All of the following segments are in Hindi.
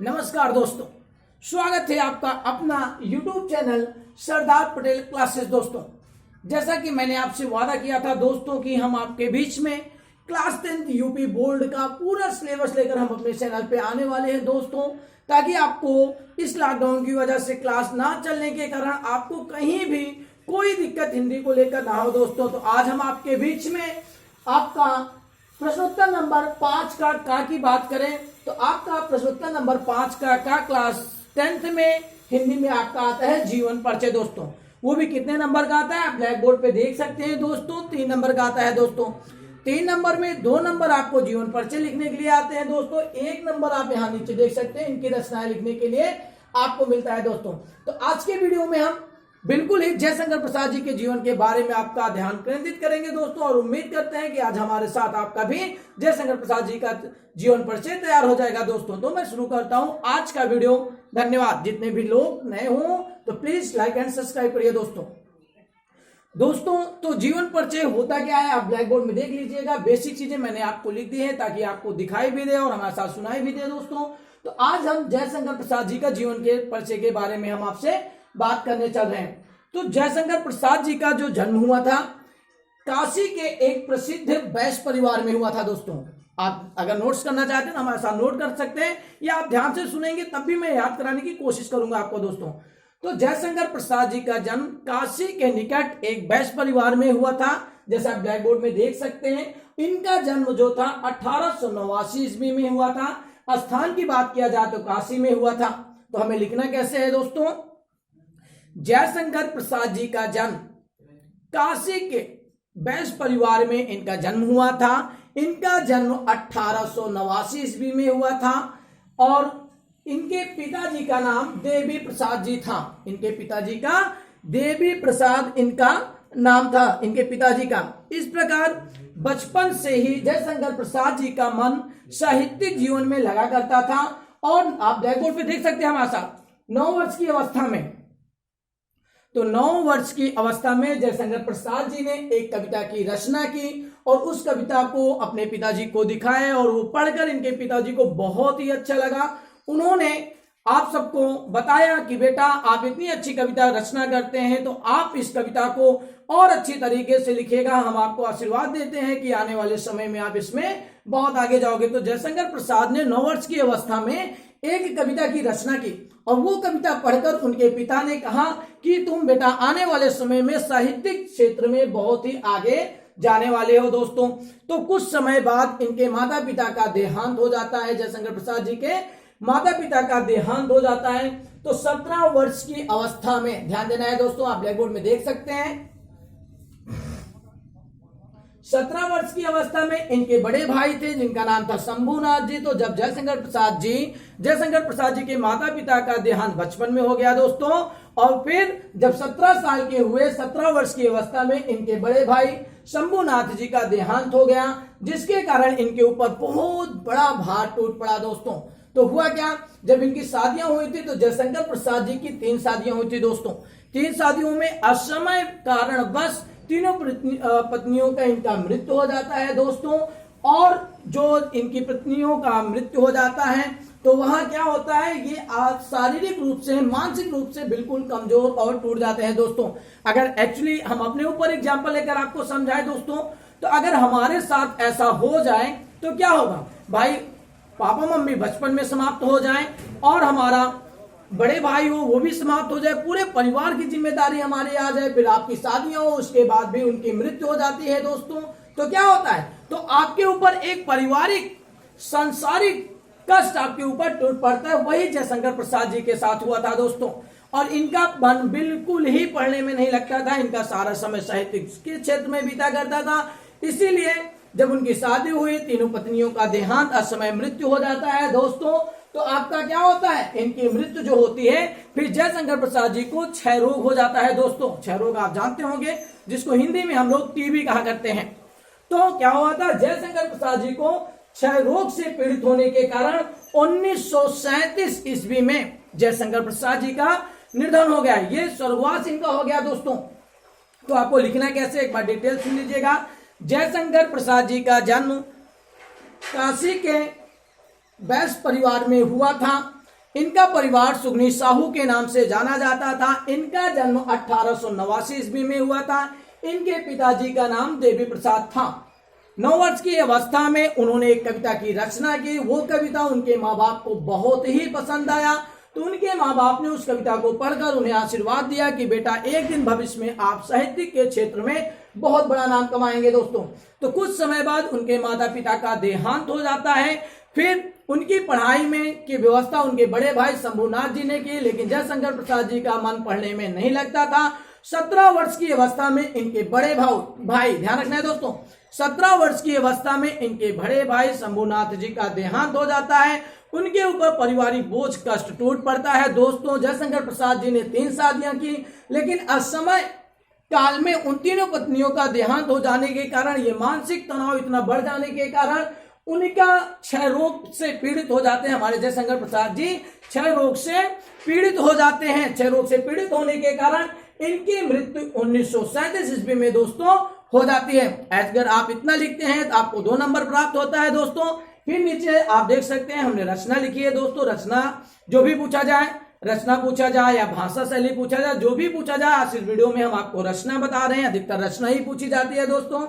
नमस्कार दोस्तों, स्वागत है आपका अपना YouTube channel Sardar Patel classes. दोस्तों, जैसा कि मैंने आपसे वादा किया था दोस्तों कि हम आपके बीच में क्लास 10th यूपी बोर्ड का पूरा सिलेबस लेकर हम अपने चैनल पे आने वाले हैं दोस्तों, ताकि आपको इस लॉकडाउन की वजह से क्लास ना चलने के कारण आपको कहीं भी कोई दिक्कत हिंदी को लेकर ना हो दोस्तों। तो आज हम आपके बीच में आपका प्रश्नोत्तर नंबर 5 का की बात करें तो आपका प्रश्नोत्तर नंबर 5 का क्लास 10th में हिंदी में आपका आता है जीवन परिचय दोस्तों। वो भी कितने नंबर का आता है आप ब्लैक बोर्ड पे देख सकते हैं दोस्तों, 3 नंबर का आता है दोस्तों। 3 नंबर में 2 नंबर आपको जीवन परिचय लिखने के लिए आते हैं दोस्तों। 1 नंबर आप यहाँ नीचे देख सकते हैं इनकी रचनाएं लिखने के लिए आपको मिलता है दोस्तों। तो आज के वीडियो में हम बिल्कुल ही जयशंकर प्रसाद जी के जीवन के बारे में आपका ध्यान केंद्रित करेंगे दोस्तों, और उम्मीद करते हैं कि आज हमारे साथ आपका भी जयशंकर प्रसाद जी का जीवन परिचय तैयार हो जाएगा दोस्तों। तो मैं शुरू करता हूं आज का वीडियो। धन्यवाद। जितने भी लोग नए हों तो प्लीज लाइक एंड सब्सक्राइब करिए दोस्तों। तो जीवन परिचय होता क्या है आप ब्लैक बोर्ड में देख लीजिएगा। बेसिक चीजें मैंने आपको लिख दी है ताकि आपको दिखाई भी दे और हमारे साथ सुनाई भी दे दोस्तों। तो आज हम जयशंकर प्रसाद जी का जीवन के परिचय के बारे में हम आपसे बात करने चल रहे हैं। तो जयशंकर प्रसाद जी का जो जन्म हुआ था काशी के एक प्रसिद्ध वैश्य परिवार में हुआ था दोस्तों। आप अगर नोट्स करना चाहते हैं तो हमारे साथ नोट कर सकते हैं, या आप ध्यान से सुनेंगे तब भी मैं याद कराने की कोशिश करूंगा आपको दोस्तों। तो जयशंकर प्रसाद जी का जन्म काशी के निकट एक वैश्य परिवार में हुआ था, जैसा आप ब्लैक बोर्ड में देख सकते हैं। इनका जन्म जो था 1889 ईस्वी में हुआ था। स्थान की बात किया जाए तो काशी में हुआ था। तो हमें लिखना कैसे है दोस्तों, जयशंकर प्रसाद जी का जन्म काशी के वैश्य परिवार में इनका जन्म हुआ था। इनका जन्म 1889 ईस्वी में हुआ था और इनके पिताजी का नाम देवी प्रसाद जी था। इनके पिताजी का देवी प्रसाद इनका नाम था, इनके पिताजी का। इस प्रकार बचपन से ही जयशंकर प्रसाद जी का मन साहित्यिक जीवन में लगा करता था। और आप ब्लैक बोर्ड पे देख सकते हैं हमारे साथ 9 वर्ष की अवस्था में, तो 9 वर्ष की अवस्था में जयशंकर प्रसाद जी ने एक कविता की रचना की और उस कविता को अपने पिताजी को दिखाया और वो पढ़कर इनके पिताजी को बहुत ही अच्छा लगा। उन्होंने आप सबको बताया कि बेटा आप इतनी अच्छी कविता रचना करते हैं तो आप इस कविता को और अच्छी तरीके से लिखिएगा, हम आपको आशीर्वाद देते हैं कि आने वाले समय में आप इसमें बहुत आगे जाओगे। तो जयशंकर प्रसाद ने 9 वर्ष की अवस्था में एक कविता की रचना की और वो कविता पढ़कर उनके पिता ने कहा कि तुम बेटा आने वाले समय में साहित्यिक क्षेत्र में बहुत ही आगे जाने वाले हो दोस्तों। तो कुछ समय बाद इनके माता पिता का देहांत हो जाता है। जयशंकर प्रसाद जी के माता पिता का देहांत हो जाता है। तो 17 वर्ष की अवस्था में, ध्यान देना है दोस्तों, आप ब्लैक बोर्ड में देख सकते हैं, 17 वर्ष की अवस्था में इनके बड़े भाई थे जिनका नाम था शंभुनाथ जी। तो जब जयशंकर प्रसाद जी के माता पिता का देहांत बचपन में हो गया दोस्तों, और फिर जब 17 साल के हुए, 17 वर्ष की अवस्था में इनके बड़े भाई शंभुनाथ जी का देहांत हो गया, जिसके कारण इनके ऊपर बहुत बड़ा भार टूट पड़ा दोस्तों। तो हुआ क्या, जब इनकी शादियां हुई थी तो जयशंकर प्रसाद जी की 3 शादियां हुई थी दोस्तों। 3 शादियों में असमय कारण बस तीनों पत्नियों का इनका मृत्यु हो जाता है दोस्तों। और जो इनकी पत्नियों का मृत्यु हो जाता है तो वहां क्या होता है, ये शारीरिक रूप से मानसिक रूप से बिल्कुल कमजोर और टूट जाते हैं दोस्तों। अगर एक्चुअली हम अपने ऊपर एग्जांपल लेकर आपको समझाएं दोस्तों, तो अगर हमारे साथ ऐसा हो जाए तो क्या होगा भाई, पापा मम्मी बचपन में समाप्त हो जाएं और हमारा बड़े भाई हो वो भी समाप्त हो जाए, पूरे परिवार की जिम्मेदारी हमारी आ जाए, फिर आपकी शादियां हो उसके बाद भी उनकी मृत्यु हो जाती है दोस्तों, तो क्या होता है, तो आपके ऊपर एक पारिवारिक सांसारिक कष्ट आपके ऊपर टूट पड़ता है। वही जयशंकर प्रसाद जी के साथ हुआ था दोस्तों। और इनका मन बिल्कुल ही पढ़ने में नहीं लगता था, इनका सारा समय साहित्य के क्षेत्र में बीता करता था। इसीलिए जब उनकी शादी हुई, तीनों पत्नियों का देहांत असमय मृत्यु हो जाता है दोस्तों, तो आपका क्या होता है, इनकी मृत्यु जो होती है, फिर जयशंकर प्रसाद जी को क्षय रोग हो जाता है दोस्तों। क्षय रोग आप जानते होंगे, जिसको हिंदी में हम लोग टीबी कहा करते हैं। तो क्या हुआ था, जयशंकर प्रसाद जी को क्षय रोग से पीड़ित होने के कारण 1937 ईस्वी में जयशंकर प्रसाद जी का निधन हो गया। ये स्वर्गवास इनका हो गया दोस्तों। तो आपको लिखना कैसे, एक बार डिटेल सुन लीजिएगा। जयशंकर प्रसाद जी का जन्म काशी के वैश्य परिवार में हुआ था इनका परिवार सुगनी साहू के नाम से जाना जाता था। इनका जन्म 1889 ईस्वी में हुआ था। इनके पिताजी का नाम देवी प्रसाद था। 9 वर्ष की अवस्था में उन्होंने एक कविता की रचना की। वो कविता उनके माँ बाप को बहुत ही पसंद आया, तो उनके माँ बाप ने उस कविता को पढ़कर उन्हें आशीर्वाद दिया कि बेटा एक दिन भविष्य में आप साहित्य के क्षेत्र में बहुत बड़ा नाम कमाएंगे। दोस्तों, तो कुछ समय बाद उनके माता पिता का देहांत हो जाता है। फिर उनकी पढ़ाई में की व्यवस्था उनके बड़े भाई शंभुनाथ जी ने की, लेकिन जयशंकर प्रसाद जी का मन पढ़ने में नहीं लगता था। 17 वर्ष की अवस्था में इनके बड़े भाई ध्यान रखना है दोस्तों, 17 वर्ष की अवस्था में इनके बड़े भाई शंभुनाथ जी का देहांत हो जाता है। उनके ऊपर पारिवारिक बोझ कष्ट टूट पड़ता है। दोस्तों, जयशंकर प्रसाद जी ने 3 शादियां की, लेकिन असमय काल में उन तीनों पत्नियों का देहांत हो जाने के कारण ये मानसिक तनाव इतना बढ़ जाने के कारण उनका क्षय रोग से पीड़ित हो जाते हैं। हमारे जयशंकर प्रसाद जी क्षय रोग से पीड़ित हो जाते हैं। क्षय रोग से पीड़ित होने के कारण इनकी मृत्यु 1937 ईस्वी में दोस्तों हो जाती है। अगर आप इतना लिखते हैं तो आपको 2 नंबर प्राप्त होता है। दोस्तों, फिर नीचे आप देख सकते हैं हमने रचना लिखी है। दोस्तों, रचना जो भी पूछा जाए, रचना पूछा जाए या भाषा शैली पूछा जाए, जो भी पूछा जाए, आज इस वीडियो में हम आपको रचना बता रहे हैं। अधिकतर रचना ही पूछी जाती है। दोस्तों,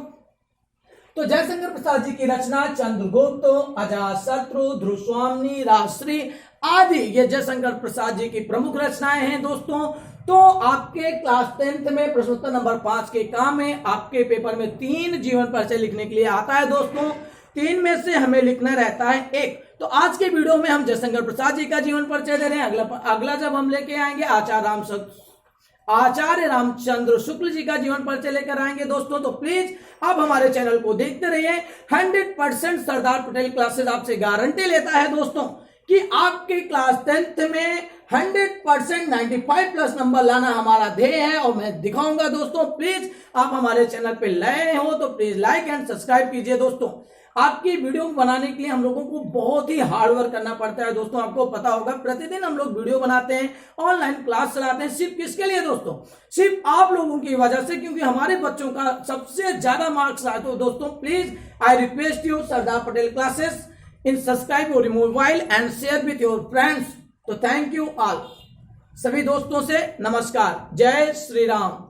तो जयशंकर प्रसाद जी की रचना चंद्रगुप्त, अजातशत्रु, ध्रुवस्वामिनी, राजश्री आदि ये जयशंकर प्रसाद जी की प्रमुख रचनाएं हैं। दोस्तों, तो आपके क्लास 10th में प्रश्नोत्तर नंबर 5 के काम में आपके पेपर में 3 जीवन परिचय लिखने के लिए आता है। दोस्तों, 3 में से हमें लिखना रहता है 1। तो आज के वीडियो में हम जयशंकर प्रसाद जी का जीवन परिचय दे रहे हैं। अगला जब हम लेके आएंगे आचार्य रामचंद्र शुक्ल जी का जीवन परिचय लेकर आएंगे। दोस्तों, तो प्लीज आप हमारे चैनल को देखते रहिए। 100% सरदार पटेल क्लासेस आपसे गारंटी लेता है दोस्तों कि आपके क्लास 10th में 100% 95+ नंबर लाना हमारा ध्येय है और मैं दिखाऊंगा। दोस्तों, प्लीज आप हमारे चैनल पे नए हो तो प्लीज लाइक एंड सब्सक्राइब कीजिए। दोस्तों, आपकी वीडियो बनाने के लिए हम लोगों को बहुत ही हार्ड वर्क करना पड़ता है। दोस्तों, आपको पता होगा प्रतिदिन हम लोग वीडियो बनाते हैं, ऑनलाइन क्लास चलाते हैं। सिर्फ किसके लिए दोस्तों? सिर्फ आप लोगों की वजह से, क्योंकि हमारे बच्चों का सबसे ज्यादा मार्क्स आते हो। दोस्तों, please I request you Sardar Patel classes in subscribe your mobile and share with your friends. तो थैंक यू ऑल। सभी दोस्तों से नमस्कार। जय श्री राम।